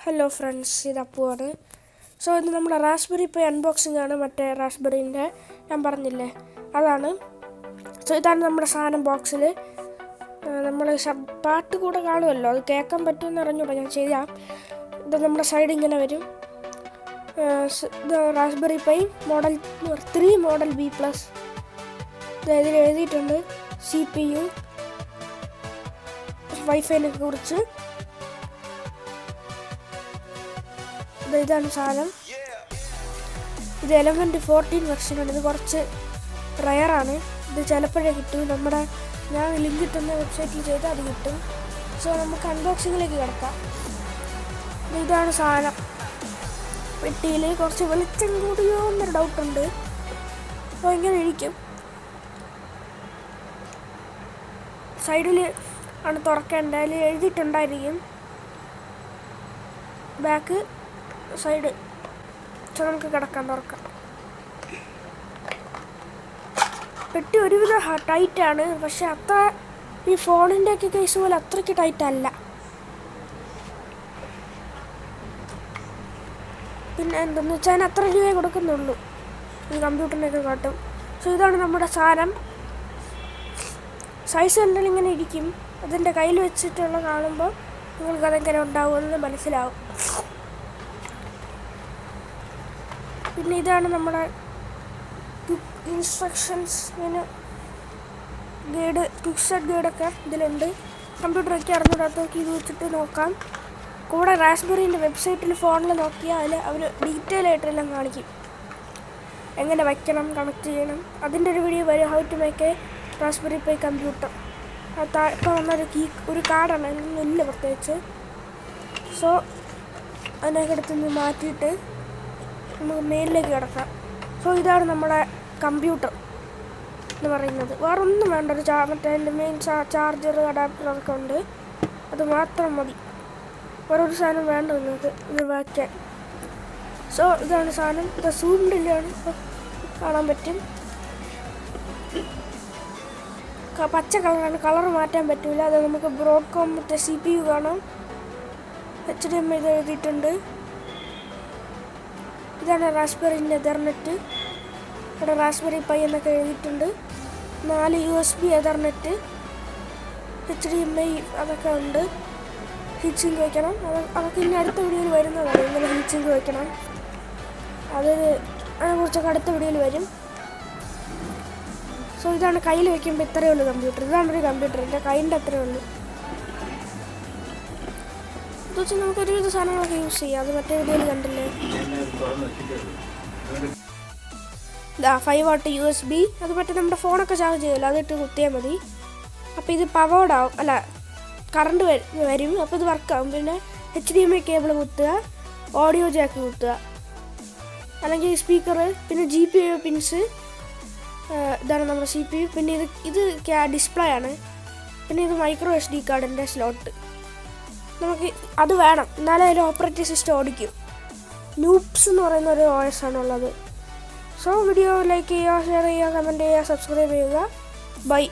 Hello friends, ഇത് അപ്പുവാണ്. So ഇന്ന് നമ്മുടെ റാസ്ബെറി പൈ അൺബോക്സിംഗ് ആണ്. മറ്റേ റാസ്ബെറിൻ്റെ ഞാൻ പറഞ്ഞില്ലേ, അതാണ്. സോ ഇതാണ് നമ്മുടെ സാധനം ബോക്സിൽ. നമ്മൾ പാട്ട് കൂടെ കാണുമല്ലോ, അത് കേൾക്കാൻ പറ്റുമെന്ന് അറിഞ്ഞൂടാ, ഞാൻ ചെയ്യാം. ഇത് നമ്മുടെ സൈഡ് ഇങ്ങനെ വരും. ഇത് raspberry pi model 3 model B+. ഇതിൽ എഴുതിയിട്ടുണ്ട് CPU, വൈഫൈനെ കുറിച്ച്. ഇതാണ് സാധനം. ഇത് എലമെൻറ്റ് 14 വെർഷനാണ്. ഇത് കുറച്ച് റയറാണ്. ഇത് ചിലപ്പോഴേ കിട്ടും. ഞാൻ ലിങ്ക് കിട്ടുന്ന വെബ്സൈറ്റിൽ ചെയ്താൽ അത് കിട്ടും. സോ നമുക്ക് അൺബോക്സിങ്ങിലേക്ക് കിടക്കാം. ഇതാണ് സാധനം. പെട്ടിയിൽ കുറച്ച് വെളിച്ചം കൂടിയോ എന്നൊരു ഡൗട്ടുണ്ട്. അപ്പോൾ ഇങ്ങനെ ഇരിക്കും. സൈഡിൽ ആണ് തുറക്കേണ്ടത്. അതിൽ എഴുതിയിട്ടുണ്ടായിരിക്കും ബാക്ക് സൈഡ്. സോ നമുക്ക് കിടക്കാം, തുറക്കാം. പെട്ടി ഒരുവിധം ടൈറ്റാണ്, പക്ഷെ അത്ര ഈ ഫോണിൻ്റെയൊക്കെ കേസ് പോലെ അത്രയ്ക്ക് ടൈറ്റല്ല. പിന്നെ എന്തെന്ന് വെച്ചാൽ അതിന് അത്ര രൂപയെ കൊടുക്കുന്നുള്ളൂ, ഈ കമ്പ്യൂട്ടറിനൊക്കെ കാട്ടും. സോ ഇതാണ് നമ്മുടെ സാധനം. സൈസ് കണ്ടാൽ ഇങ്ങനെ ഇരിക്കും. അതിൻ്റെ കയ്യിൽ വെച്ചിട്ടുള്ള കാണുമ്പോൾ നിങ്ങൾക്ക് അതെങ്ങനെ ഉണ്ടാവുമെന്ന് മനസ്സിലാവും. പിന്നെ ഇതാണ് നമ്മുടെ ഇൻസ്ട്രക്ഷൻസ് ഗൈഡ്, ക്വിക്ക് ഗൈഡൊക്കെ ഇതിലുണ്ട്. കമ്പ്യൂട്ടറൊക്കെ അറിഞ്ഞിടാത്തൊക്കെ ഇത് വെച്ചിട്ട് നോക്കാം. കൂടെ റാസ്ബെറിൻ്റെ വെബ്സൈറ്റിൽ ഫോണിൽ നോക്കിയാൽ അതിൽ അവർ ഡീറ്റെയിൽ ആയിട്ടെല്ലാം കാണിക്കും, എങ്ങനെ വയ്ക്കണം, കണക്ട് ചെയ്യണം. അതിൻ്റെ ഒരു വീഡിയോ വരും, how to make a raspberry pi computer. ഇപ്പോൾ വന്നൊരു ഒരു കാർഡാണ്, അതിനൊന്നും ഇല്ല പ്രത്യേകിച്ച്. സോ അതിനൊക്കെ എടുത്തുനിന്ന് മാറ്റിയിട്ട് നമുക്ക് മെയിലിലേക്ക് കിടക്കാം. സോ ഇതാണ് നമ്മുടെ കമ്പ്യൂട്ടർ എന്ന് പറയുന്നത്. വേറെ ഒന്നും വേണ്ട. ഒരു മറ്റേ അതിൻ്റെ മെയിൻ ചാർജർ, അഡാപ്റ്റർ അതൊക്കെ ഉണ്ട്. അത് മാത്രം മതി. വേറൊരു സാധനം വേണ്ട നിങ്ങൾക്ക് ഇത് വയ്ക്കാൻ. സോ ഇതാണ് സാധനം. ഇത് സൂമിലാണ്, കാണാൻ പറ്റും. പച്ച കളറാണ്, കളർ മാറ്റാൻ പറ്റില്ല. അത് നമുക്ക് ബ്രോഡ്കോം മറ്റേ CPU കാണാം. HDMI ഇത് എഴുതിയിട്ടുണ്ട്. ഇതാണ് റാസ്ബെറിൻ്റെ എതർനെറ്റ്. ഇവിടെ റാസ്ബെറി പൈ എന്നൊക്കെ എഴുതിയിട്ടുണ്ട്. 4 USB എതർനെറ്റ്, HDMI അതൊക്കെ ഉണ്ട്. ഹീറ്റ് സിങ്ക് വയ്ക്കണം. അതൊക്കെ ഇനി അടുത്ത വീഡിയോയിൽ വരുന്നതാണ്, ഇങ്ങനെ ഹീറ്റ് സിങ്ക് വയ്ക്കണം. അതിനെക്കുറിച്ചൊക്കെ അടുത്ത വീഡിയോയിൽ വരും. സോ ഇതാണ് കയ്യിൽ വയ്ക്കുമ്പോൾ ഇത്രയേ ഉള്ളൂ കമ്പ്യൂട്ടർ. ഇതാണൊരു കമ്പ്യൂട്ടർ, എൻ്റെ കയ്യിൻ്റെ അത്രയേ ഉള്ളൂ. ഇത് വെച്ച് നമുക്ക് ഒരുവിധ സാധനങ്ങളൊക്കെ യൂസ് ചെയ്യാം. അത് മറ്റേ വീഡിയോയിൽ കണ്ടില്ലേ. 5 വാട്ട് USB. അത് മറ്റേ നമ്മുടെ ഫോണൊക്കെ ചാർജ് ചെയ്യുമല്ലോ, അതിട്ട് കുത്തിയാൽ മതി. അപ്പോൾ ഇത് പവേർഡ് ആവും, അല്ല കറണ്ട് വരും. അപ്പോൾ ഇത് വർക്കാവും. പിന്നെ HDMI കേബിൾ കുത്തുക, ഓഡിയോ ജാക്ക് കുത്തുക, അല്ലെങ്കിൽ സ്പീക്കർ. പിന്നെ GPU പിൻസ്. ഇതാണ് നമ്മുടെ CPU. പിന്നെ ഇത് ഡിസ്പ്ലേ ആണ്. പിന്നെ ഇത് മൈക്രോ SD കാർഡിൻ്റെ സ്ലോട്ട്. നമുക്ക് അത് വേണം, എന്നാലേ അതിൽ ഓപ്പറേറ്റിംഗ് സിസ്റ്റം ഓടിക്കും. നൂപ്സ് എന്ന് പറയുന്ന ഒരു OS ആണുള്ളത്. സോ വീഡിയോ ലൈക്ക് ചെയ്യുക, ഷെയർ ചെയ്യുക, കമൻറ്റ് ചെയ്യുക, സബ്സ്ക്രൈബ് ചെയ്യുക. ബൈ.